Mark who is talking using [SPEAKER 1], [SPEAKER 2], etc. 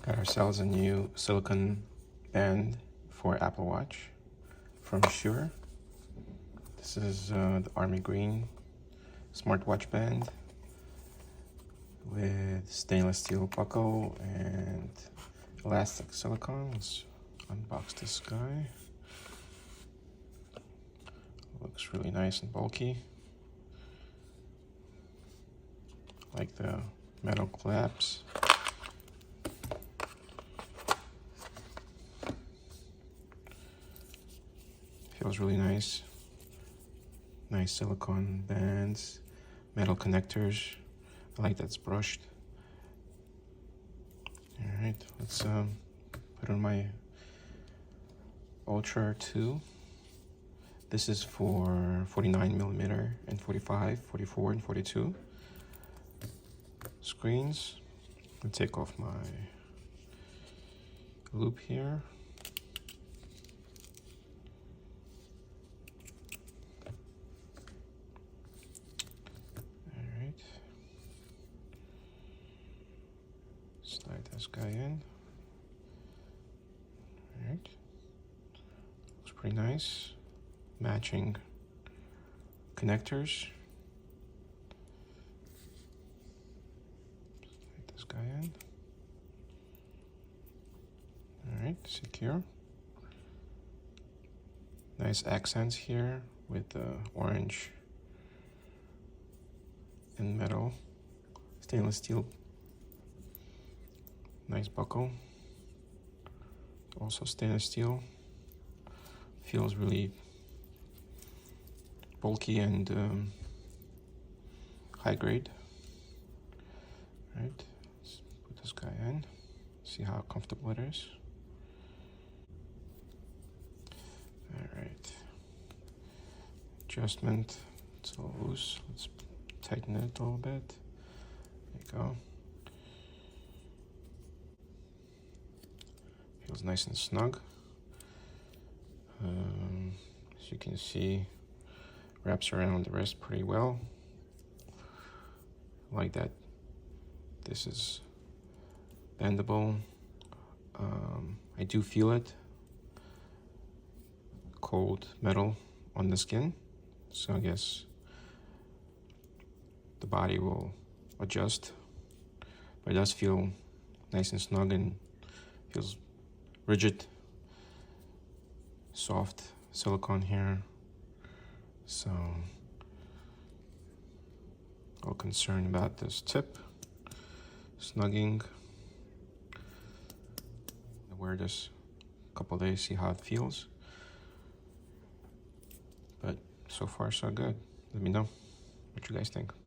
[SPEAKER 1] Got ourselves a new silicone band for Apple Watch from SEURE. This is the army green smartwatch band with stainless steel buckle and elastic silicone. Let's unbox this guy. Looks really nice and bulky. Like the metal clamps. Feels really nice. Nice silicone bands, metal connectors. I like that it's brushed. All right, let's put on my Ultra 2. This is for 49mm and 45, 44, and 42 screens. I'll take off my loop here. All right. Slide this guy in. All right. Looks pretty nice. Matching connectors. Slide this guy in. All right, secure. Nice accents here with the orange and metal, stainless steel. Nice buckle. Also stainless steel. Feels really bulky and high grade. All right, let's put this guy in. See how comfortable it is. All right. Adjustment. It's a little loose. Let's tighten it a little bit. There you go. Feels nice and snug. As you can see, wraps around the wrist pretty well. Like that. This is bendable. I do feel it. Cold metal on the skin, so I guess the body will adjust. But it does feel nice and snug and feels rigid. Soft silicone here, so all concerned about this tip snugging. I'll wear this a couple days, see how it feels. But so far so good. Let me know what you guys think.